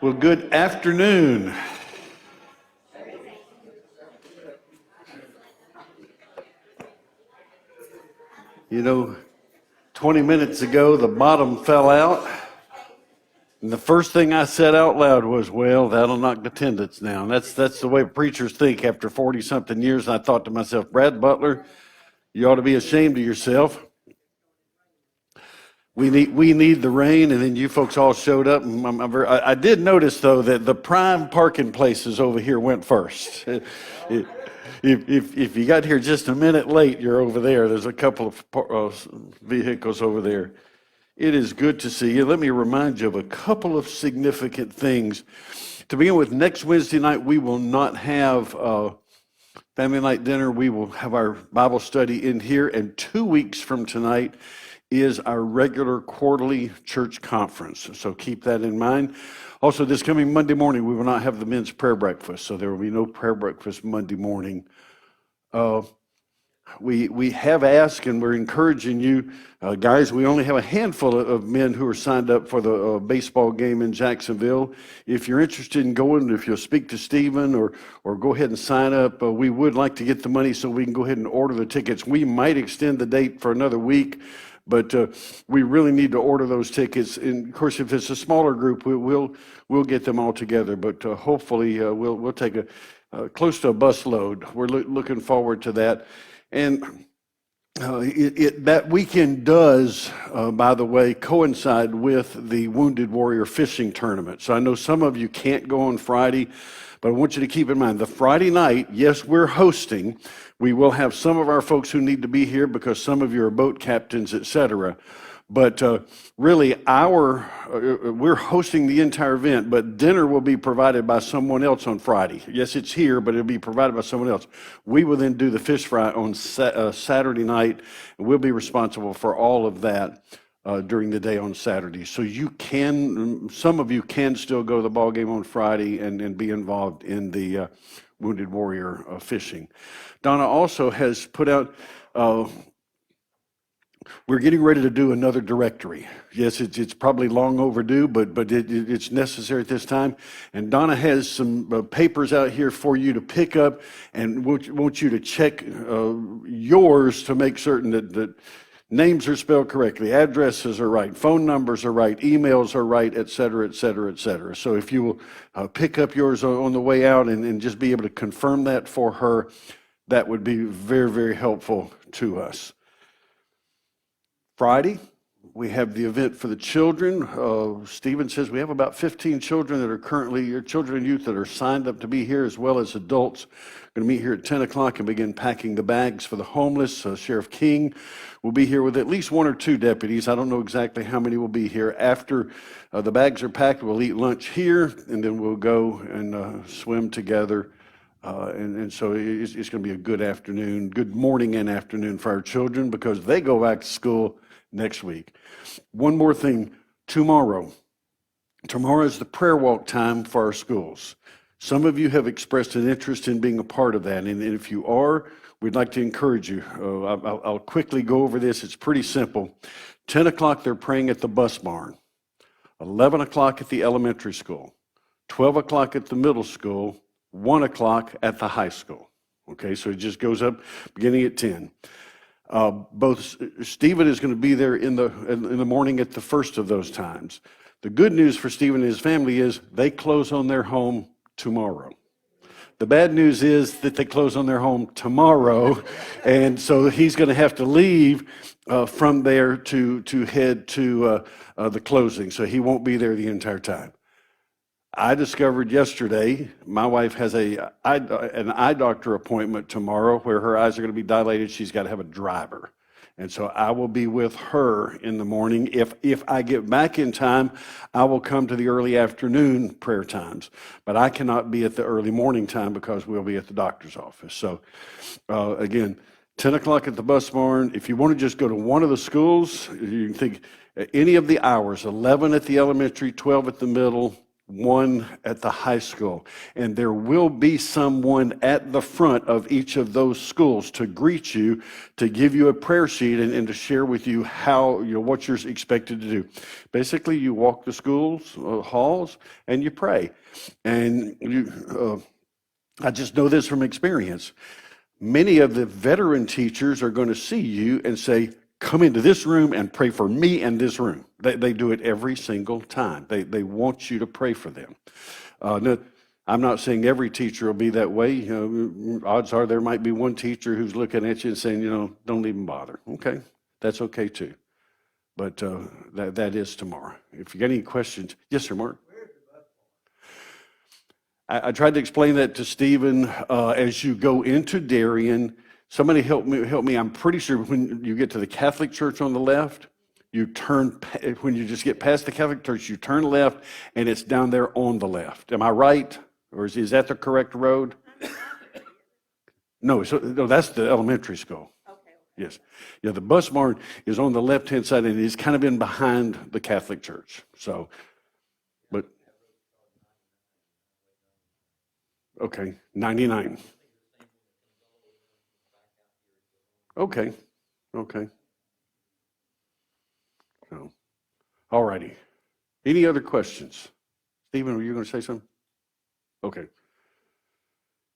Well, good afternoon. You know, 20 minutes ago, the bottom fell out. And the first thing I said out loud was, well, that'll knock attendance down. That's the way preachers think after 40-something years. And I thought to myself, Brad Butler, you ought to be ashamed of yourself. We need the rain, and then you folks all showed up. And I did notice, though, that the prime parking places over here went first. If you got here just a minute late, you're over there. There's a couple of vehicles over there. It is good to see you. Let me remind you of a couple of significant things. To begin with, next Wednesday night, we will not have family night dinner. We will have our Bible study in here, and 2 weeks from tonight is our regular quarterly church conference. So keep that in mind. Also, this coming Monday morning, we will not have the men's prayer breakfast, so there will be no prayer breakfast Monday morning. We have asked, and we're encouraging you, guys, we only have a handful of men who are signed up for the baseball game in Jacksonville. If you're interested in going, if you'll speak to Stephen or go ahead and sign up, we would like to get the money so we can go ahead and order the tickets. We might extend the date for another week, but we really need to order those tickets. And of course, if it's a smaller group, we'll get them all together. But hopefully, we'll take close to a bus load. We're looking forward to that. And that weekend does, by the way, coincide with the Wounded Warrior Fishing Tournament. So I know some of you can't go on Friday, but I want you to keep in mind, the Friday night, yes, we're hosting. We will have some of our folks who need to be here because some of you are boat captains, etc. But really, we're hosting the entire event, but dinner will be provided by someone else on Friday. Yes, it's here, but it'll be provided by someone else. We will then do the fish fry on Saturday night, and we'll be responsible for all of that during the day on Saturday. So some of you can still go to the ball game on Friday and be involved in the Wounded Warrior fishing. Donna also has put out... we're getting ready to do another directory. Yes, it's probably long overdue, but it's necessary at this time. And Donna has some papers out here for you to pick up, and want you to check yours to make certain that names are spelled correctly, addresses are right, phone numbers are right, emails are right, et cetera, et cetera, et cetera. So if you will pick up yours on the way out and just be able to confirm that for her, that would be very, very helpful to us. Friday, we have the event for the children. Stephen says we have about 15 children that are currently, children and youth that are signed up to be here, as well as adults. Going to meet here at 10 o'clock and begin packing the bags for the homeless. Sheriff King will be here with at least one or two deputies. I don't know exactly how many will be here. After the bags are packed, we'll eat lunch here, and then we'll go and swim together. And so it's going to be a good afternoon, good morning and afternoon for our children because they go back to school next week. One more thing, tomorrow is the prayer walk time for our schools. Some of you have expressed an interest in being a part of that, and if you are, we'd like to encourage you. I'll quickly go over this. It's pretty simple. 10 o'clock, they're praying at the bus barn. 11 o'clock at the elementary school. 12 o'clock at the middle school. 1 o'clock at the high school. Okay, so it just goes up beginning at 10. Both Stephen is going to be there in the morning at the first of those times. The good news for Stephen and his family is they close on their home tomorrow. The bad news is that they close on their home tomorrow, and so he's going to have to leave from there to head to the closing, so he won't be there the entire time. I discovered yesterday my wife has an eye doctor appointment tomorrow where her eyes are going to be dilated. She's got to have a driver. And so I will be with her in the morning. If I get back in time, I will come to the early afternoon prayer times. But I cannot be at the early morning time because we'll be at the doctor's office. So again, 10 o'clock at the bus barn. If you want to just go to one of the schools, you can think any of the hours, 11 at the elementary, 12 at the middle, one at the high school. And there will be someone at the front of each of those schools to greet you, to give you a prayer sheet and to share with you how, what you're expected to do. Basically, you walk the schools, halls, and you pray. And I just know this from experience. Many of the veteran teachers are going to see you and say, come into this room and pray for me in this room. They do it every single time. They want you to pray for them. No, I'm not saying every teacher will be that way. Odds are there might be one teacher who's looking at you and saying, don't even bother. Okay, that's okay too. But that is tomorrow. If you got any questions, yes, sir, Mark. I tried to explain that to Stephen as you go into Darien. Somebody help me. I'm pretty sure when you get to the Catholic Church on the left, you turn, when you just get past the Catholic Church, you turn left, and it's down there on the left. Am I right? Or is that the correct road? No, that's the elementary school. Okay. Yes. Yeah, the bus barn is on the left-hand side, and it's kind of in behind the Catholic Church. So, but, okay, 99. Okay. So, all righty. Any other questions? Stephen, were you going to say something? Okay.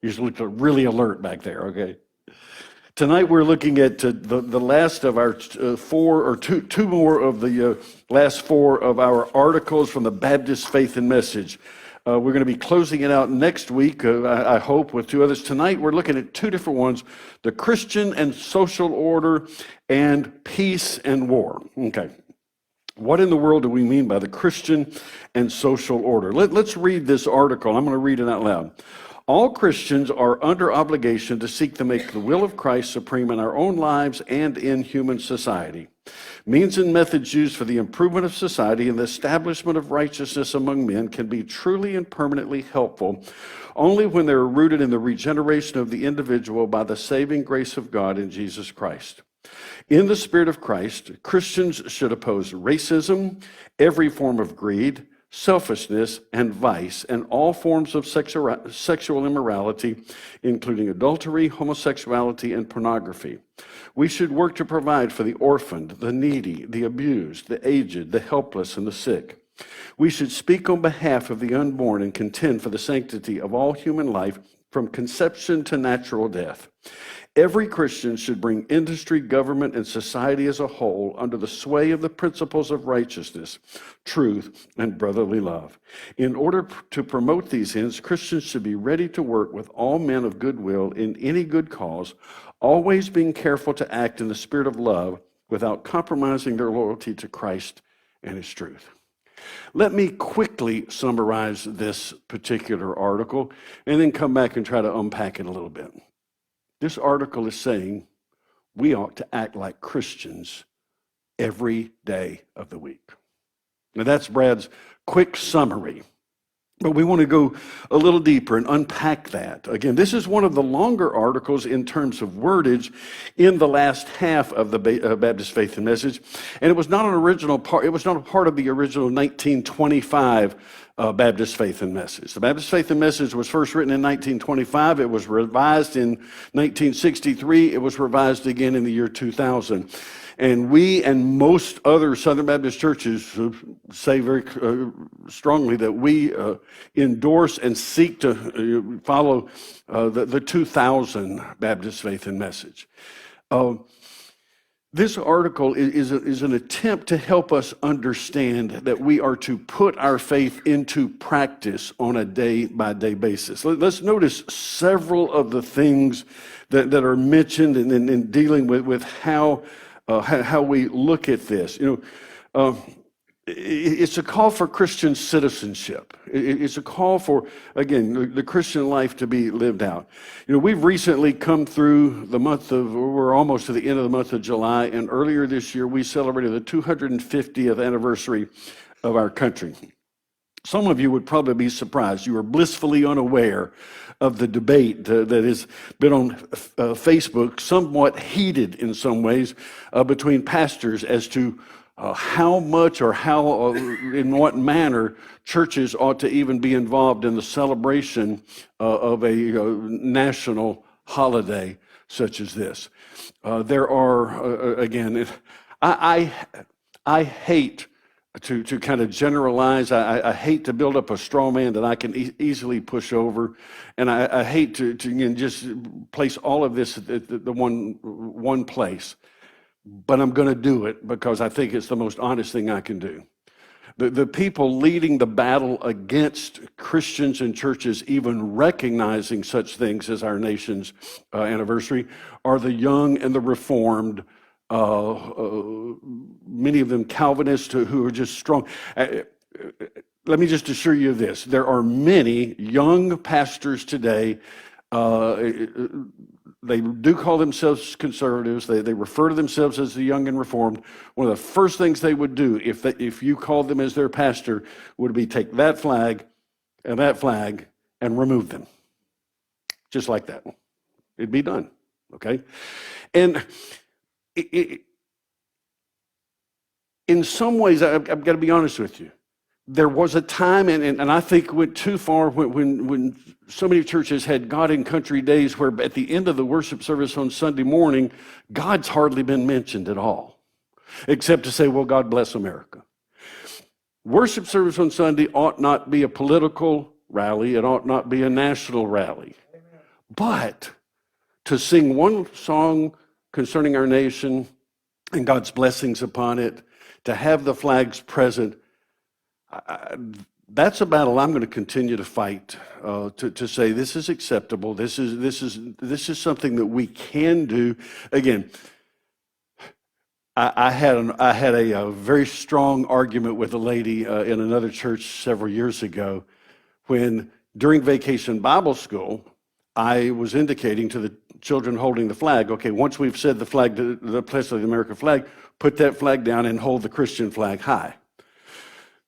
You just looked really alert back there, okay? Tonight we're looking at the last of our two more of the last four of our articles from the Baptist Faith and Message. We're going to be closing it out next week, I hope, with two others. Tonight, we're looking at two different ones, the Christian and social order and peace and war. Okay. What in the world do we mean by the Christian and social order? Let's read this article. I'm going to read it out loud. All Christians are under obligation to seek to make the will of Christ supreme in our own lives and in human society. Means and methods used for the improvement of society and the establishment of righteousness among men can be truly and permanently helpful only when they are rooted in the regeneration of the individual by the saving grace of God in Jesus Christ. In the Spirit of Christ, Christians should oppose racism, every form of greed, selfishness, and vice, and all forms of sexual immorality, including adultery, homosexuality, and pornography. We should work to provide for the orphaned, the needy, the abused, the aged, the helpless, and the sick. We should speak on behalf of the unborn and contend for the sanctity of all human life from conception to natural death. Every Christian should bring industry, government, and society as a whole under the sway of the principles of righteousness, truth, and brotherly love. In order to promote these ends, Christians should be ready to work with all men of goodwill in any good cause, always being careful to act in the spirit of love without compromising their loyalty to Christ and His truth. Let me quickly summarize this particular article and then come back and try to unpack it a little bit. This article is saying we ought to act like Christians every day of the week. Now that's Brad's quick summary, but we want to go a little deeper and unpack that. Again, this is one of the longer articles in terms of wordage in the last half of the Baptist Faith and Message, and it was not an original part. It was not a part of the original 1925 Baptist Faith and Message. The Baptist Faith and Message was first written in 1925. It was revised in 1963. It was revised again in the year 2000. And we and most other Southern Baptist churches say very strongly that we endorse and seek to follow the 2000 Baptist Faith and Message. This article is an attempt to help us understand that we are to put our faith into practice on a day-by-day basis. Let's notice several of the things that are mentioned in dealing with how we look at this. It's a call for Christian citizenship. It's a call for, again, the Christian life to be lived out. We've recently come through we're almost to the end of the month of July, and earlier this year we celebrated the 250th anniversary of our country. Some of you would probably be surprised. You are blissfully unaware of the debate that has been on Facebook, somewhat heated in some ways, between pastors as to how much or how, in what manner churches ought to even be involved in the celebration of a national holiday such as this. There are, again, I hate to kind of generalize. I hate to build up a straw man that I can easily push over, and I hate to again, just place all of this at the one place. But I'm going to do it because I think it's the most honest thing I can do. The people leading the battle against Christians and churches even recognizing such things as our nation's anniversary are the young and the Reformed, many of them Calvinists who are just strong. Let me just assure you of this. There are many young pastors today. They do call themselves conservatives. They refer to themselves as the young and reformed. One of the first things they would do if you called them as their pastor would be take that flag and remove them. Just like that. It'd be done. Okay? And in some ways, I've got to be honest with you. There was a time, and I think went too far when so many churches had God and country days where at the end of the worship service on Sunday morning, God's hardly been mentioned at all, except to say, well, God bless America. Worship service on Sunday ought not be a political rally. It ought not be a national rally. But to sing one song concerning our nation and God's blessings upon it, to have the flags present, that's a battle I'm going to continue to fight, to say this is acceptable. This is something that we can do. Again, I had a very strong argument with a lady in another church several years ago when during Vacation Bible School, I was indicating to the children holding the flag, okay, once we've said the pledge of the American flag, put that flag down and hold the Christian flag high.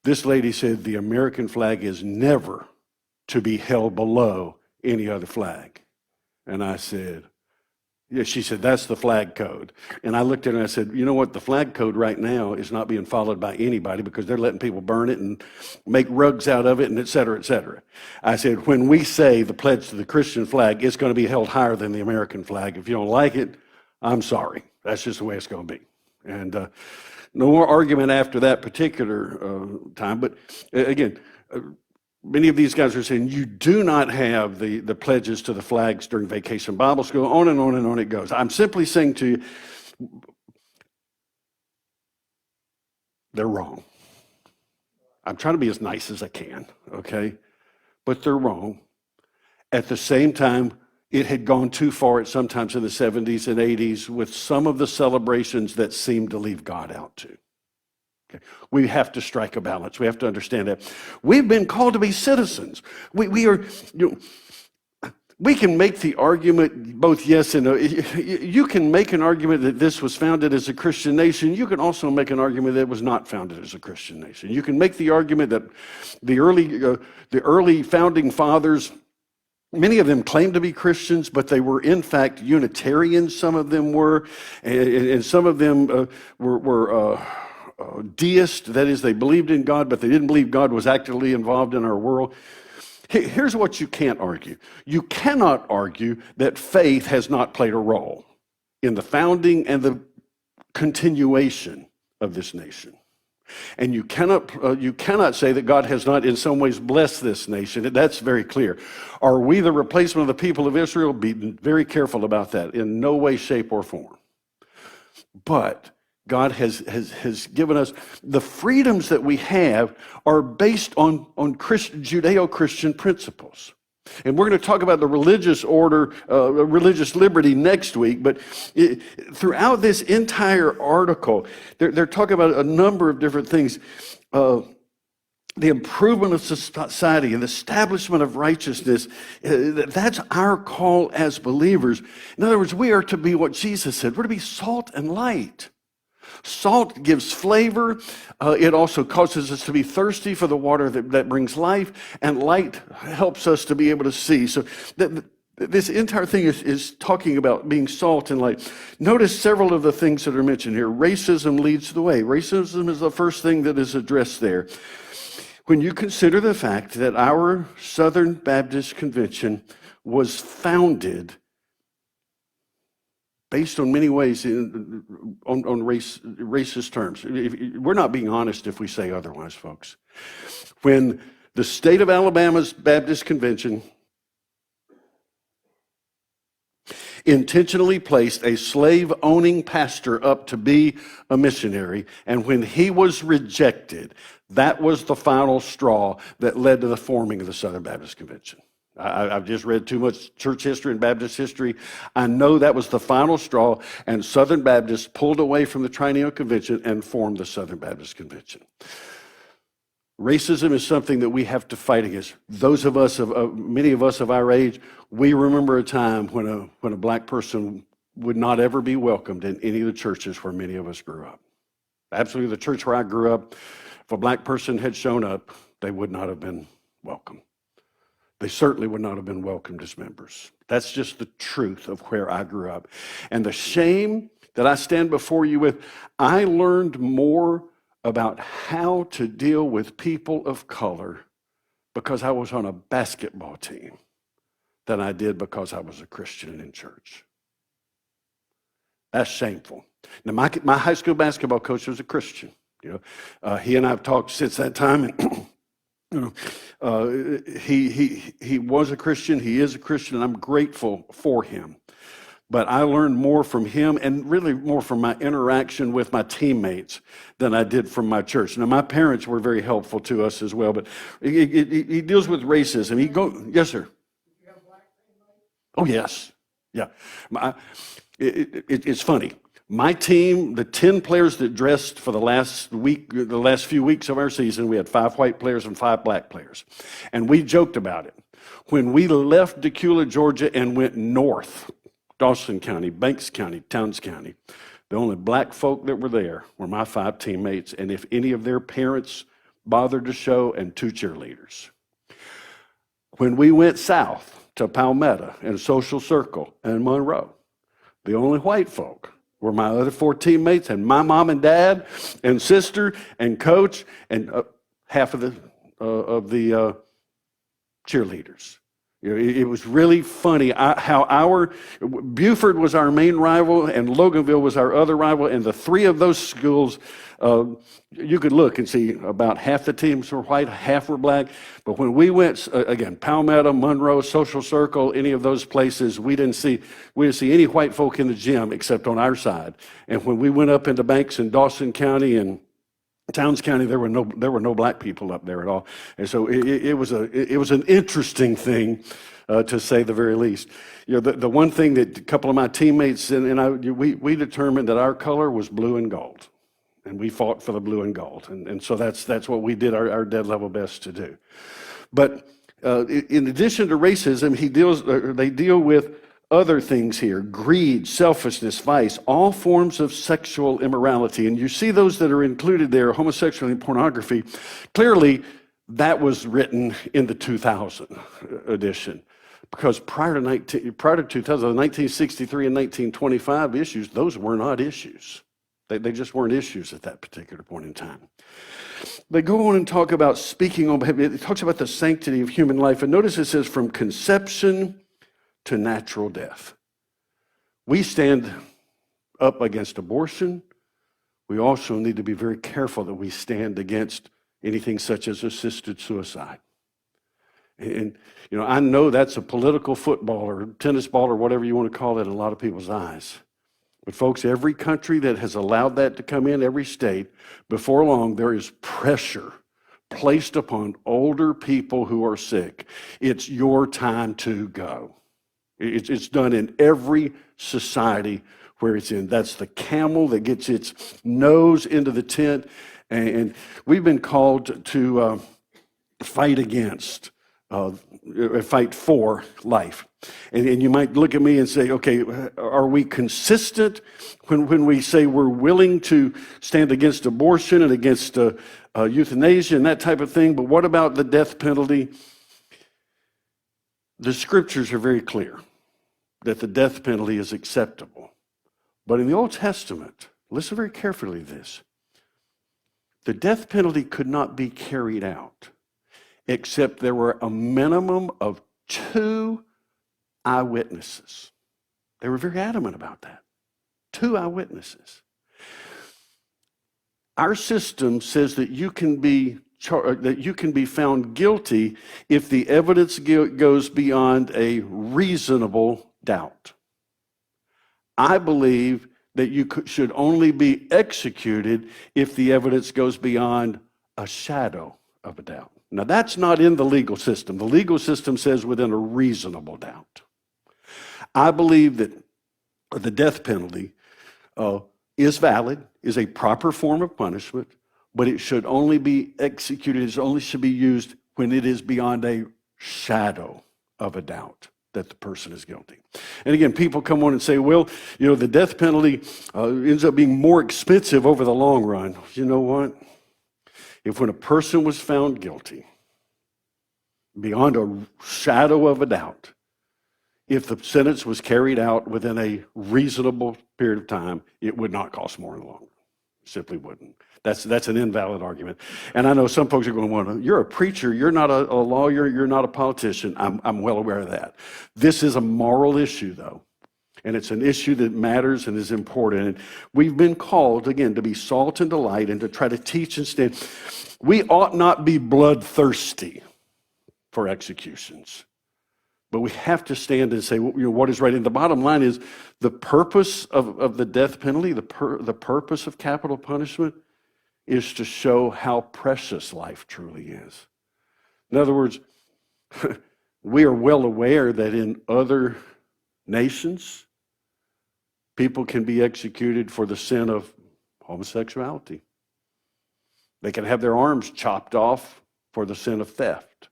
This lady said the American flag is never to be held below any other flag. And I said, yeah, she said, that's the flag code. And I looked at her and I said, you know what? The flag code right now is not being followed by anybody because they're letting people burn it and make rugs out of it and et cetera, et cetera. I said, when we say the pledge to the Christian flag, it's going to be held higher than the American flag. If you don't like it, I'm sorry. That's just the way it's going to be. And no more argument after that particular time. But again, many of these guys are saying you do not have the pledges to the flags during Vacation Bible School. On and on and on it goes. I'm simply saying to you, they're wrong. I'm trying to be as nice as I can, okay? But they're wrong. At the same time, it had gone too far at sometimes in the 70s and 80s with some of the celebrations that seemed to leave God out too. Okay. We have to strike a balance. We have to understand that. We've been called to be citizens. We are, we can make the argument both yes and no. You can make an argument that this was founded as a Christian nation. You can also make an argument that it was not founded as a Christian nation. You can make the argument that the early founding fathers, many of them claimed to be Christians, but they were in fact Unitarians. Some of them were, and some of them were deists. That is, they believed in God, but they didn't believe God was actively involved in our world. Here's what you can't argue. You cannot argue that faith has not played a role in the founding and the continuation of this nation. And you cannot say that God has not in some ways blessed this nation. That's very clear. Are we the replacement of the people of Israel? Be very careful about that. In no way, shape, or form. But God has given us the freedoms that we have are based on Judeo-Christian principles. And we're going to talk about the religious order, religious liberty next week. But throughout this entire article, they're talking about a number of different things. The improvement of society and the establishment of righteousness, that's our call as believers. In other words, we are to be what Jesus said. We're to be salt and light. Salt gives flavor. It also causes us to be thirsty for the water that brings life, and light helps us to be able to see. So This entire thing is talking about being salt and light. Notice several of the things that are mentioned here. Racism leads the way. Racism is the first thing that is addressed there. When you consider the fact that our Southern Baptist Convention was founded based on many ways on racist terms. We're not being honest if we say otherwise, folks. When the state of Alabama's Baptist Convention intentionally placed a slave-owning pastor up to be a missionary, and when he was rejected, that was the final straw that led to the forming of the Southern Baptist Convention. I've just read too much church history and Baptist history. I know that was the final straw, and Southern Baptists pulled away from the Triennial Convention and formed the Southern Baptist Convention. Racism is something that we have to fight against. Those of us, many of us of our age, we remember a time when a black person would not ever be welcomed in any of the churches where many of us grew up. Absolutely, the church where I grew up, if a black person had shown up, they would not have been welcome. They certainly would not have been welcomed as members. That's just the truth of where I grew up. And the shame that I stand before you with, I learned more about how to deal with people of color because I was on a basketball team than I did because I was a Christian in church. That's shameful. Now, my high school basketball coach was a Christian. He and I have talked since that time, and he was a Christian. He is a Christian, and I'm grateful for him. But I learned more from him and really more from my interaction with my teammates than I did from my church. Now, my parents were very helpful to us as well, but he deals with racism. Yes, sir. Oh, yes. Yeah. It's funny. My team, the 10 players that dressed for the last few weeks of our season, we had 5 white players and 5 black players. And we joked about it. When we left Decula, Georgia, and went north, Dawson County, Banks County, Towns County, the only black folk that were there were my 5 teammates, and if any of their parents bothered to show, and 2 cheerleaders. When we went south to Palmetto and Social Circle and Monroe, the only white folk were my other 4 teammates and my mom and dad and sister and coach and half of the cheerleaders. It was really funny how Buford was our main rival and Loganville was our other rival, and the 3 of those schools, you could look and see about half the teams were white, half were black. But when we went, again, Palmetto, Monroe, Social Circle, any of those places, we didn't see any white folk in the gym except on our side. And when we went up into Banks and Dawson County and Towns County, there were no black people up there at all, and so it was an interesting thing, to say the very least. The one thing that a couple of my teammates and I we determined that our color was blue and gold, and we fought for the blue and gold, and so that's what we did our dead level best to do. But in addition to racism, they deal with other things here: greed, selfishness, vice, all forms of sexual immorality. And you see those that are included there, homosexuality and pornography. Clearly, that was written in the 2000 edition. Because prior to 2000, the 1963 and 1925 issues, those were not issues. They just weren't issues at that particular point in time. They go on and talk about it talks about the sanctity of human life. And notice it says from conception to natural death. We stand up against abortion. We also need to be very careful that we stand against anything such as assisted suicide. And I know that's a political football or tennis ball or whatever you want to call it in a lot of people's eyes. But folks, every country that has allowed that to come in, every state, before long there is pressure placed upon older people who are sick. It's your time to go. It's done in every society where it's in. That's the camel that gets its nose into the tent. And we've been called to fight for life. And you might look at me and say, okay, are we consistent when we say we're willing to stand against abortion and against euthanasia and that type of thing? But what about the death penalty? The scriptures are very clear. that the death penalty is acceptable. But in the Old Testament, listen very carefully to this, the death penalty could not be carried out except there were a minimum of 2 eyewitnesses. They were very adamant about that. 2 eyewitnesses. Our system says that you can be found guilty if the evidence goes beyond a reasonable doubt. I believe that you should only be executed if the evidence goes beyond a shadow of a doubt. Now, that's not in the legal system. The legal system says within a reasonable doubt. I believe that the death penalty is valid, is a proper form of punishment, but it should only be executed, it only should be used when it is beyond a shadow of a doubt that the person is guilty. And again, people come on and say, well, the death penalty ends up being more expensive over the long run. You know what? If when a person was found guilty, beyond a shadow of a doubt, if the sentence was carried out within a reasonable period of time, it would not cost more in the long run. It simply wouldn't. That's an invalid argument. And I know some folks are going, well, you're a preacher, you're not a lawyer, you're not a politician. I'm well aware of that. This is a moral issue, though. And it's an issue that matters and is important. And we've been called, again, to be salt and light and to try to teach and stand. We ought not be bloodthirsty for executions. But we have to stand and say, what is right. And the bottom line is the purpose of the death penalty, the purpose of capital punishment is to show how precious life truly is. In other words, we are well aware that in other nations, people can be executed for the sin of homosexuality. They can have their arms chopped off for the sin of theft.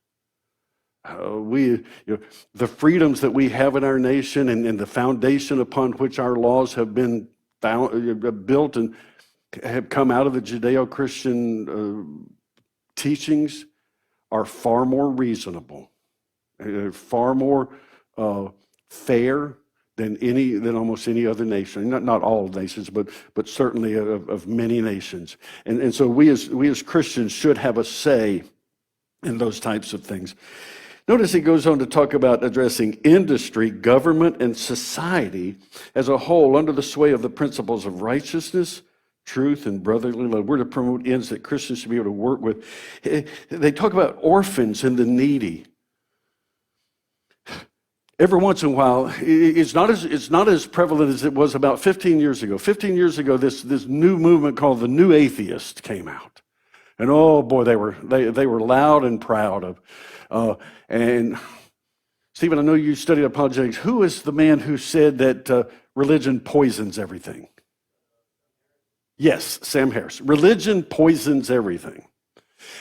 The freedoms that we have in our nation and the foundation upon which our laws have been built and have come out of the Judeo-Christian teachings are far more reasonable, far more fair than almost any other nation. Not all nations, but certainly of many nations. And so we as Christians should have a say in those types of things. Notice he goes on to talk about addressing industry, government, and society as a whole under the sway of the principles of righteousness, truth, and brotherly love. We're to promote ends that Christians should be able to work with. They talk about orphans and the needy. Every once in a while, it's not as prevalent as it was about 15 years ago. 15 years ago, this new movement called the New Atheist came out. And oh boy, they were loud and proud of. And Stephen, I know you studied apologetics. Who is the man who said that religion poisons everything? Yes, Sam Harris. Religion poisons everything.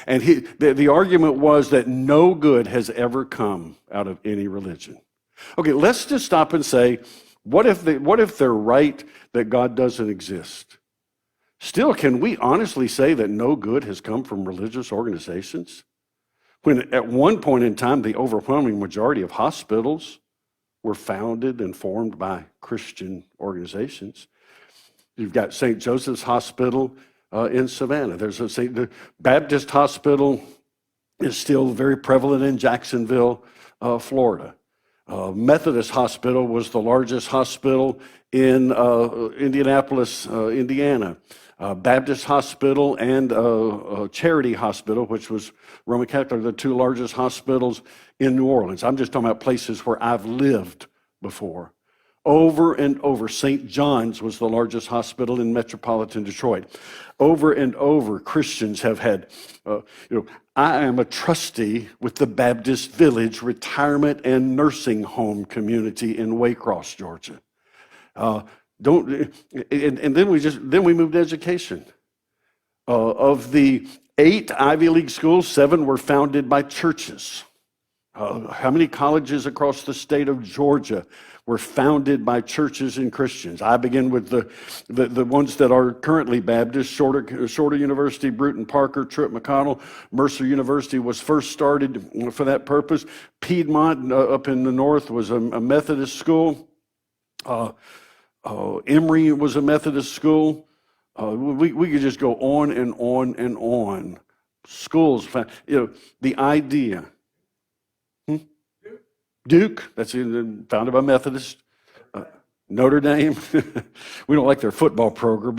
And the argument was that no good has ever come out of any religion. Okay, let's just stop and say, what if they're right that God doesn't exist? Still, can we honestly say that no good has come from religious organizations? When at one point in time, the overwhelming majority of hospitals were founded and formed by Christian organizations. You've got St. Joseph's Hospital in Savannah. There's the Baptist Hospital is still very prevalent in Jacksonville, Florida. Methodist Hospital was the largest hospital in Indianapolis, Indiana. Baptist Hospital and Charity Hospital, which was Roman Catholic, are the 2 largest hospitals in New Orleans. I'm just talking about places where I've lived before. Over and over, St. John's was the largest hospital in metropolitan Detroit. Over and over, Christians have had, I am a trustee with the Baptist Village Retirement and Nursing Home Community in Waycross, Georgia. Then we moved to education. Of the 8 Ivy League schools, 7 were founded by churches. How many colleges across the state of Georgia were founded by churches and Christians? I begin with the ones that are currently Baptist: Shorter University, Bruton Parker, Truett McConnell. Mercer University was first started for that purpose. Piedmont up in the north was a Methodist school. Emory was a Methodist school. We could just go on and on and on. Schools, the idea. Duke, that's founded by Methodists. Notre Dame, we don't like their football program,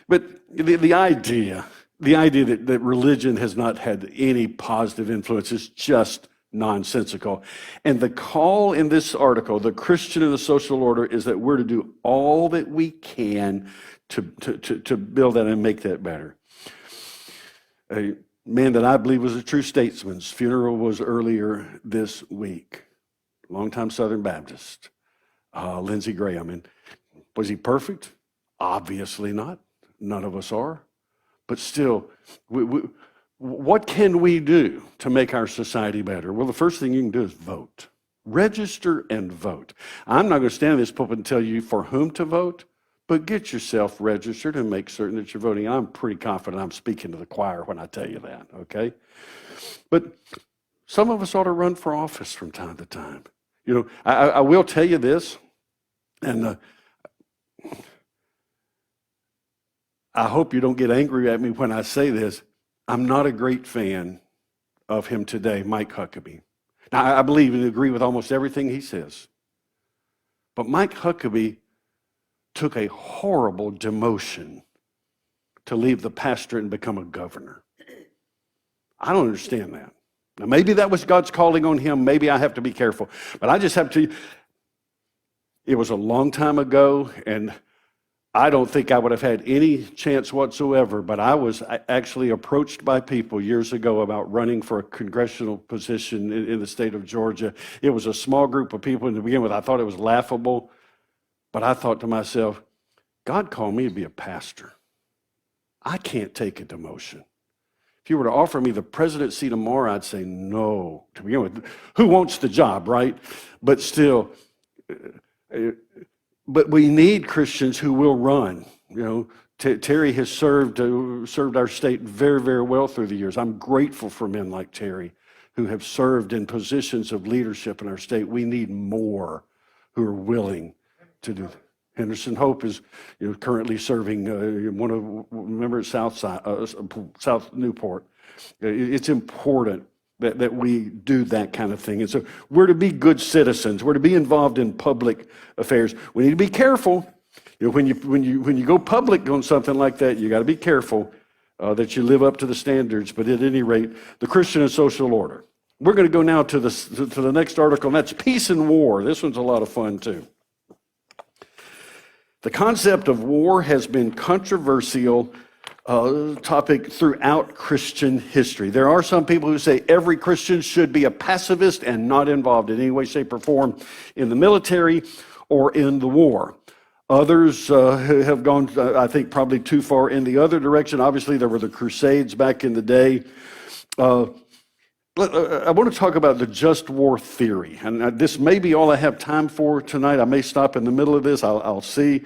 but the idea that religion has not had any positive influence is just nonsensical. And the call in this article, the Christian and the social order, is that we're to do all that we can to build that and make that better. A man that I believe was a true statesman's funeral was earlier this week. Longtime Southern Baptist, Lindsey Graham. And was he perfect? Obviously not. None of us are. But still, what can we do to make our society better? Well, the first thing you can do is vote. Register and vote. I'm not going to stand in this pulpit and tell you for whom to vote, but get yourself registered and make certain that you're voting. I'm pretty confident I'm speaking to the choir when I tell you that, okay? But some of us ought to run for office from time to time. I will tell you this, and I hope you don't get angry at me when I say this. I'm not a great fan of him today, Mike Huckabee. Now, I believe and agree with almost everything he says. But Mike Huckabee took a horrible demotion to leave the pastorate and become a governor. I don't understand that. Now, maybe that was God's calling on him. Maybe I have to be careful. But I just have to, it was a long time ago, and I don't think I would have had any chance whatsoever, but I was actually approached by people years ago about running for a congressional position in the state of Georgia. It was a small group of people to begin with. I thought it was laughable, but I thought to myself, God called me to be a pastor. I can't take a demotion. If you were to offer me the presidency tomorrow, I'd say no. To begin with, who wants the job, right? But still, but we need Christians who will run. Terry has served our state very, very well through the years. I'm grateful for men like Terry who have served in positions of leadership in our state. We need more who are willing to do that. Henderson Hope is currently serving remember South Newport. It's important that we do that kind of thing. And so we're to be good citizens. We're to be involved in public affairs. We need to be careful. When you go public on something like that, you got to be careful that you live up to the standards. But at any rate, the Christian and social order. We're going to go now to the next article, and that's peace and war. This one's a lot of fun too. The concept of war has been controversial topic throughout Christian history. There are some people who say every Christian should be a pacifist and not involved in any way, shape, or form in the military or in the war. Others have gone, I think, probably too far in the other direction. Obviously, there were the Crusades back in the day. I want to talk about the just war theory, and this may be all I have time for tonight. I may stop in the middle of this, I'll see,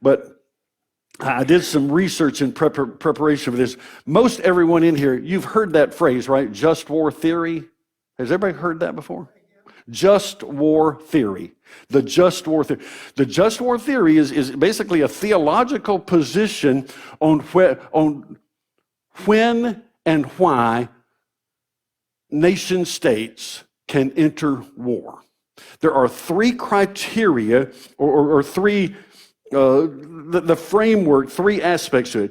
but I did some research in preparation for this. Most everyone in here, you've heard that phrase, right? Just war theory. Has everybody heard that before? Just war theory. The just war theory. The just war theory is basically a theological position on when and why nation states can enter war. There are three criteria or three, the framework, three aspects to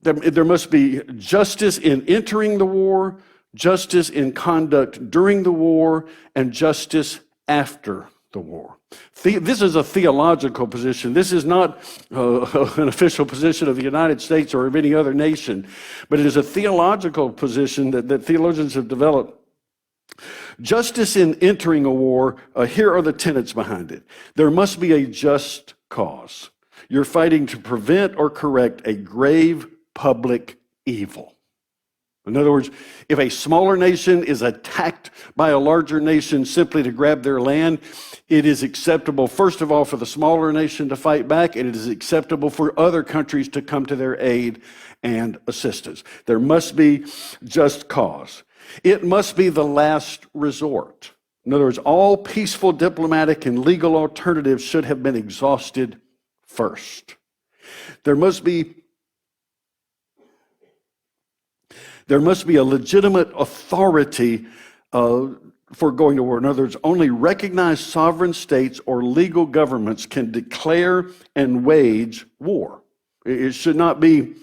it. There must be justice in entering the war, justice in conduct during the war, and justice after the war. This is a theological position. This is not an official position of the United States or of any other nation, but it is a theological position that theologians have developed. Justice in entering a war, here are the tenets behind it. There must be a just cause. You're fighting to prevent or correct a grave public evil. In other words, if a smaller nation is attacked by a larger nation simply to grab their land, it is acceptable, first of all, for the smaller nation to fight back, and it is acceptable for other countries to come to their aid and assistance. There must be just cause. It must be the last resort. In other words, all peaceful, diplomatic, and legal alternatives should have been exhausted first. There must be a legitimate authority for going to war. In other words, only recognized sovereign states or legal governments can declare and wage war. It should not be,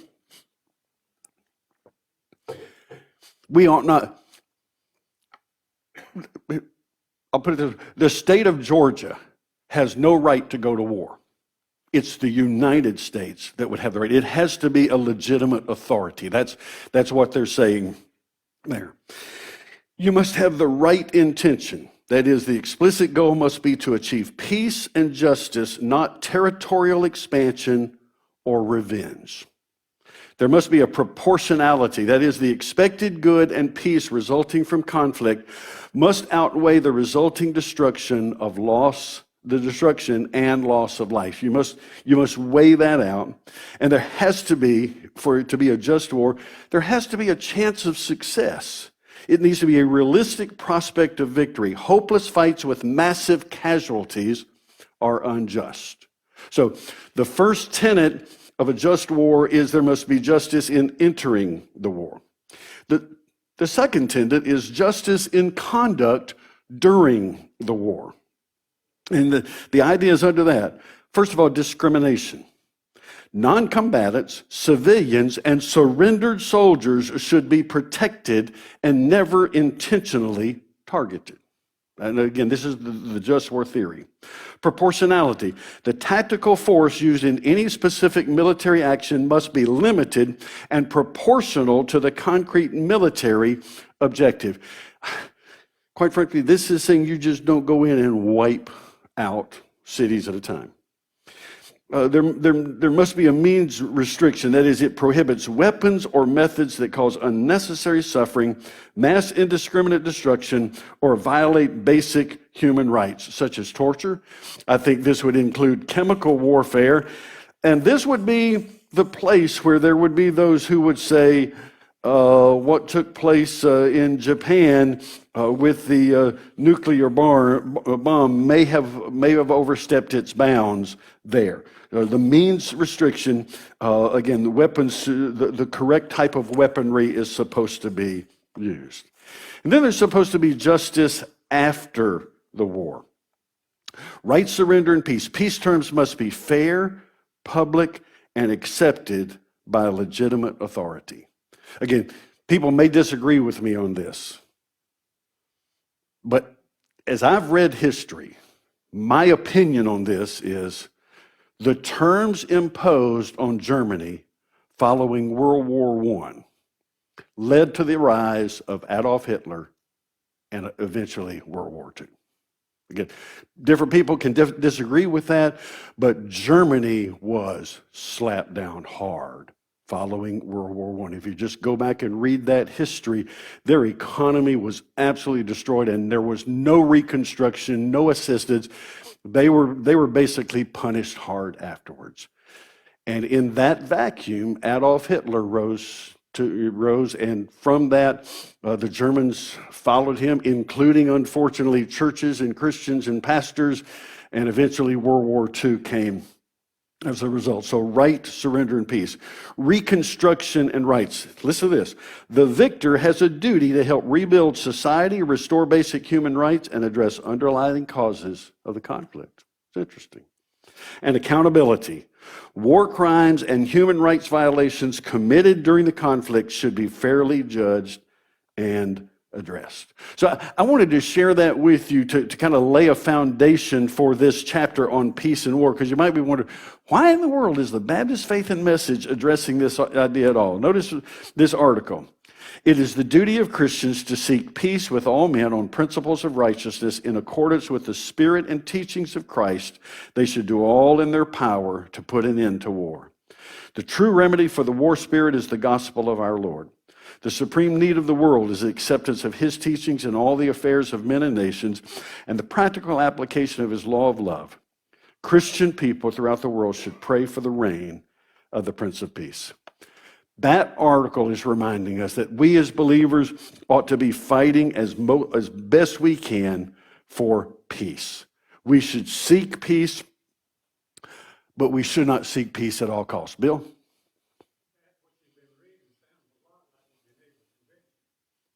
we ought not, I'll put it this way, the state of Georgia has no right to go to war. It's the United States that would have the right. It has to be a legitimate authority. That's what they're saying there. You must have the right intention. That is, the explicit goal must be to achieve peace and justice, not territorial expansion or revenge. There must be a proportionality. That is, the expected good and peace resulting from conflict must outweigh the resulting destruction and loss of life. You must weigh that out. And there has to be, for it to be a just war, there has to be a chance of success. It needs to be a realistic prospect of victory. Hopeless fights with massive casualties are unjust. So the first tenet of a just war is there must be justice in entering the war. The second tenet is justice in conduct during the war. And the idea is under that. First of all, discrimination. Non-combatants, civilians, and surrendered soldiers should be protected and never intentionally targeted. And again, this is the just war theory. Proportionality. The tactical force used in any specific military action must be limited and proportional to the concrete military objective. Quite frankly, this is saying you just don't go in and wipe out cities at a time. There must be a means restriction. That is, it prohibits weapons or methods that cause unnecessary suffering, mass indiscriminate destruction, or violate basic human rights, such as torture. I think this would include chemical warfare. And this would be the place where there would be those who would say, what took place in Japan with the nuclear bomb may have overstepped its bounds there. The means restriction, again, the weapons, the correct type of weaponry is supposed to be used. And then there's supposed to be justice after the war. Right surrender and peace. Peace terms must be fair, public, and accepted by a legitimate authority. Again, people may disagree with me on this, but as I've read history, my opinion on this is the terms imposed on Germany following World War I led to the rise of Adolf Hitler and eventually World War II. Again, different people can disagree with that, but Germany was slapped down hard following World War I. If you just go back and read that history, their economy was absolutely destroyed and there was no reconstruction, no assistance. They were basically punished hard afterwards. And in that vacuum, Adolf Hitler rose, and from that, the Germans followed him, including, unfortunately, churches and Christians and pastors, and eventually World War II came as a result. So right, surrender, and peace. Reconstruction and rights. Listen to this. The victor has a duty to help rebuild society, restore basic human rights, and address underlying causes of the conflict. It's interesting. And accountability. War crimes and human rights violations committed during the conflict should be fairly judged and addressed. So I wanted to share that with you to kind of lay a foundation for this chapter on peace and war, because you might be wondering, why in the world is the Baptist Faith and Message addressing this idea at all? Notice this article. It is the duty of Christians to seek peace with all men on principles of righteousness in accordance with the spirit and teachings of Christ. They should do all in their power to put an end to war. The true remedy for the war spirit is the gospel of our Lord. The supreme need of the world is the acceptance of his teachings in all the affairs of men and nations and the practical application of his law of love. Christian people throughout the world should pray for the reign of the Prince of Peace. That article is reminding us that we as believers ought to be fighting as best we can for peace. We should seek peace, but we should not seek peace at all costs. Bill?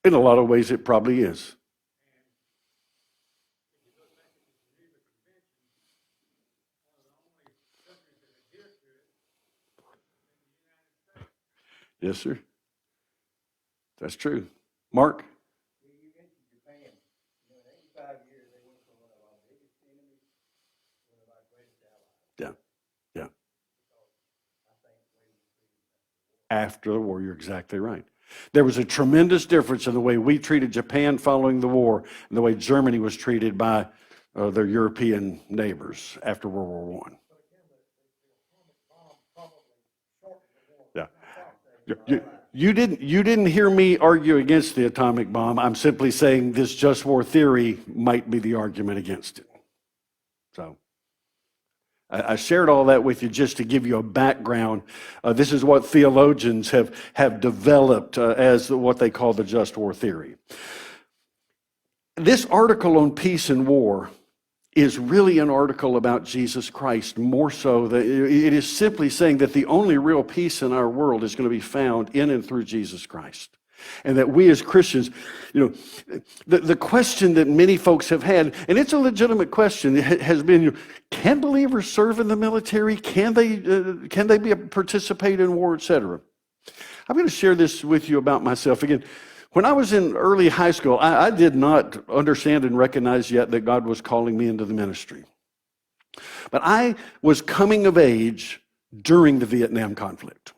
In a lot of ways, it probably is. Yes, sir. That's true. Mark? Yeah, yeah. After the war, you're exactly right. There was a tremendous difference in the way we treated Japan following the war and the way Germany was treated by their European neighbors after World War One. Yeah. You didn't hear me argue against the atomic bomb. I'm simply saying this just war theory might be the argument against it. So I shared all that with you just to give you a background. This is what theologians have developed as what they call the just war theory. This article on peace and war is really an article about Jesus Christ, more so that it is simply saying that the only real peace in our world is going to be found in and through Jesus Christ. And that we as Christians, the question that many folks have had, and it's a legitimate question, has been, can believers serve in the military? Can they participate in war, etc.? I'm going to share this with you about myself. Again, when I was in early high school, I did not understand and recognize yet that God was calling me into the ministry. But I was coming of age during the Vietnam conflict.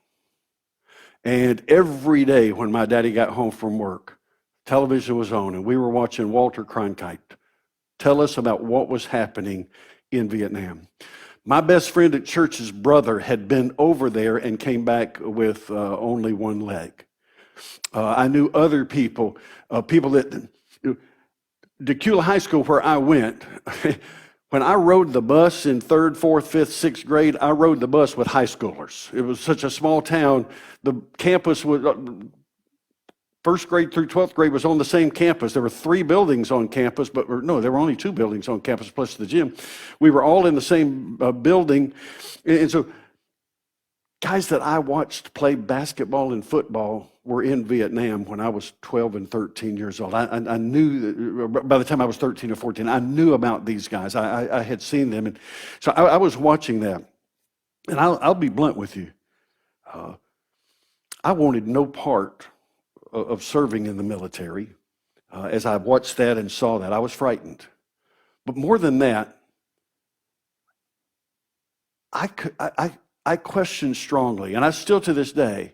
And every day when my daddy got home from work, television was on, and we were watching Walter Cronkite tell us about what was happening in Vietnam. My best friend at church's brother had been over there and came back with only one leg. I knew other people that Decula High School, where I went, when I rode the bus in 3rd, 4th, 5th, 6th grade, I rode the bus with high schoolers. It was such a small town. The campus was, 1st grade through 12th grade was on the same campus. There were 3 buildings on campus, there were only 2 buildings on campus plus the gym. We were all in the same building. And so guys that I watched play basketball and football were in Vietnam when I was 12 and 13 years old. I knew, by the time I was 13 or 14, I knew about these guys. I had seen them. And so I was watching that. And I'll be blunt with you. I wanted no part of serving in the military. As I watched that and saw that, I was frightened. But more than that, I questioned strongly, and I still to this day,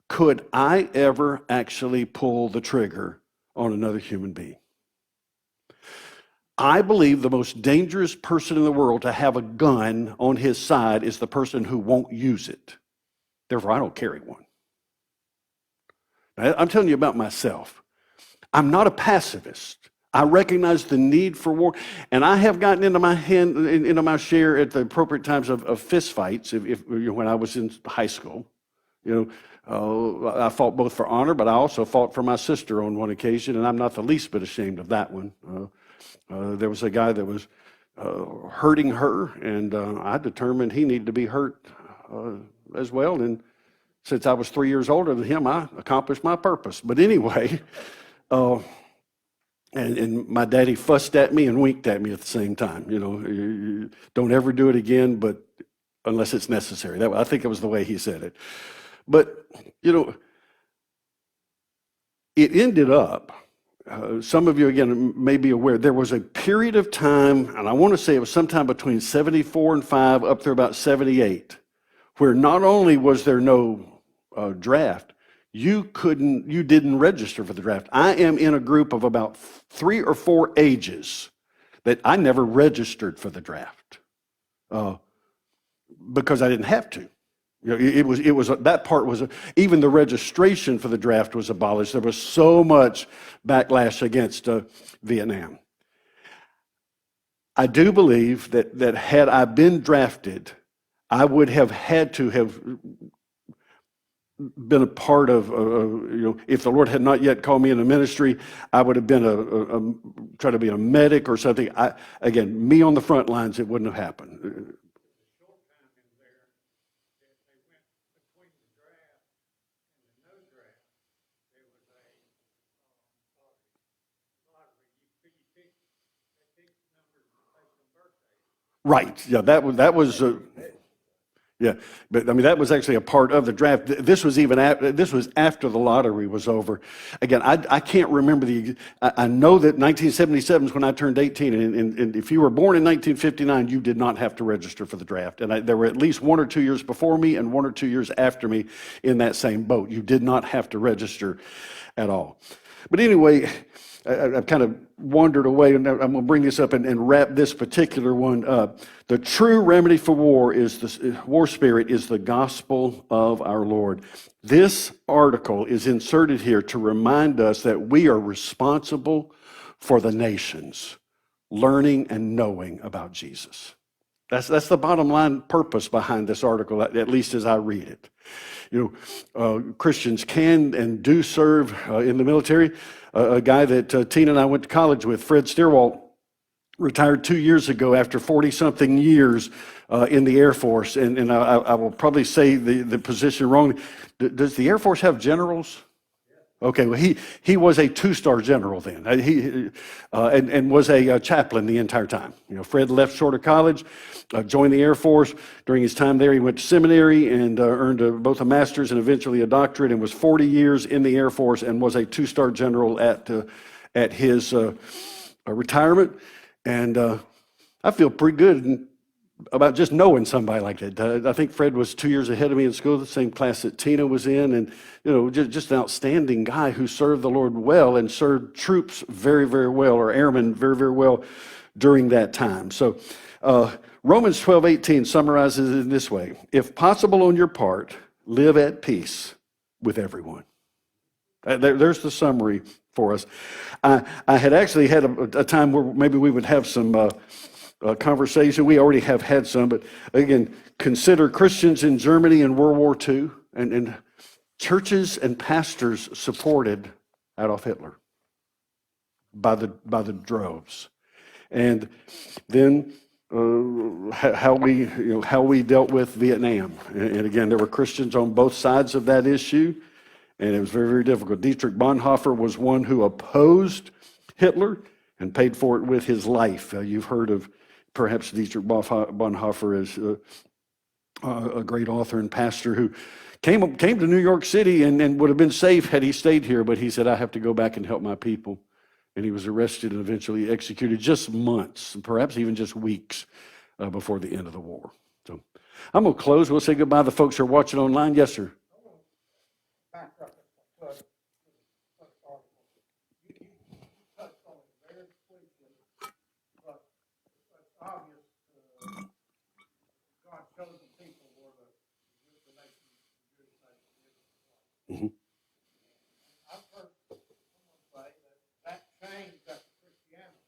could I ever actually pull the trigger on another human being? I believe the most dangerous person in the world to have a gun on his side is the person who won't use it. Therefore, I don't carry one. Now, I'm telling you about myself. I'm not a pacifist. I recognize the need for war, and I have gotten into my share at the appropriate times of fist fights. When I was in high school, I fought both for honor, but I also fought for my sister on one occasion, and I'm not the least bit ashamed of that one. There was a guy that was hurting her, and I determined he needed to be hurt as well. And since I was 3 years older than him, I accomplished my purpose. But anyway. And my daddy fussed at me and winked at me at the same time. Don't ever do it again, but unless it's necessary. I think it was the way he said it. But, it ended up, some of you, again, may be aware, there was a period of time, and I want to say it was sometime between 74 and 5 up through about 78, where not only was there no draft, you didn't register for the draft. I am in a group of about 3 or 4 ages that I never registered for the draft because I didn't have to. It was that part was even the registration for the draft was abolished. There was so much backlash against Vietnam. I do believe that had I been drafted, I would have had to have been a part of, if the Lord had not yet called me into ministry, I would have been try to be a medic or something. Again, me on the front lines, it wouldn't have happened. Right. Yeah, that was yeah, but I mean that was actually a part of the draft. This was this was after the lottery was over. Again, I can't remember I know that 1977 is when I turned 18, and if you were born in 1959, you did not have to register for the draft. And there were at least 1 or 2 years before me and 1 or 2 years after me in that same boat. You did not have to register at all. But anyway, I've kind of wandered away, and I'm going to bring this up and wrap this particular one up. The true remedy for war spirit is the gospel of our Lord. This article is inserted here to remind us that we are responsible for the nations learning and knowing about Jesus. That's the bottom line purpose behind this article, at least as I read it. Christians can and do serve in the military. A guy that Tina and I went to college with, Fred Steerwalt, retired 2 years ago after 40-something years in the Air Force. And I will probably say the position wrong. Does the Air Force have generals? Okay, well, he was a 2-star general then. And was a chaplain the entire time. Fred left short of college, joined the Air Force. During his time there, he went to seminary and earned both a master's and eventually a doctorate, and was 40 years in the Air Force and was a 2-star general at his retirement. And I feel pretty good about just knowing somebody like that. I think Fred was 2 years ahead of me in school, the same class that Tina was in, and just an outstanding guy who served the Lord well and served troops very, very well, or airmen very, very well during that time. So Romans 12:18 summarizes it in this way: if possible on your part, live at peace with everyone. There's the summary for us. I had actually had a time where maybe we would have some conversation. We already have had some, but again, consider Christians in Germany in World War II, and churches and pastors supported Adolf Hitler by the droves. And then how we dealt with Vietnam. And again, there were Christians on both sides of that issue, and it was very, very difficult. Dietrich Bonhoeffer was one who opposed Hitler and paid for it with his life. You've heard of perhaps Dietrich Bonhoeffer as a great author and pastor who came to New York City and would have been safe had he stayed here, but he said, I have to go back and help my people. And he was arrested and eventually executed just months, perhaps even just weeks before the end of the war. So I'm going to close. We'll say goodbye to the folks who are watching online. Yes, sir. Mm-hmm. I've heard someone say that changed after Christianity.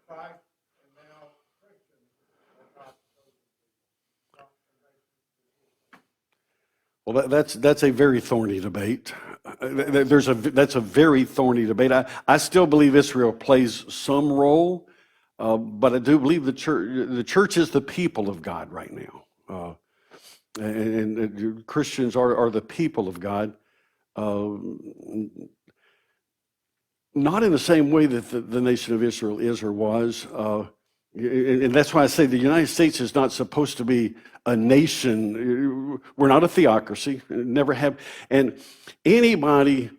Christ and now Christians are God's chosen people. Well, that's a very thorny debate. That's a very thorny debate. I still believe Israel plays some role, but I do believe the church is the people of God right now. And Christians are the people of God, not in the same way that the nation of Israel is or was. And that's why I say the United States is not supposed to be a nation. We're not a theocracy, never have. And anybody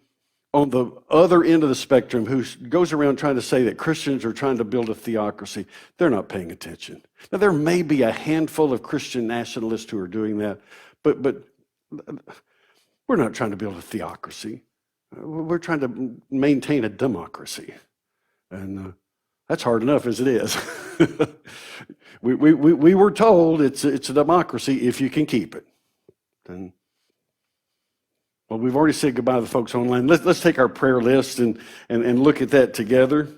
on the other end of the spectrum who goes around trying to say that Christians are trying to build a theocracy, they're not paying attention. Now, there may be a handful of Christian nationalists who are doing that, but we're not trying to build a theocracy. We're trying to maintain a democracy. And that's hard enough as it is. we were told it's a democracy if you can keep it. And well, we've already said goodbye to the folks online. Let's take our prayer list and look at that together.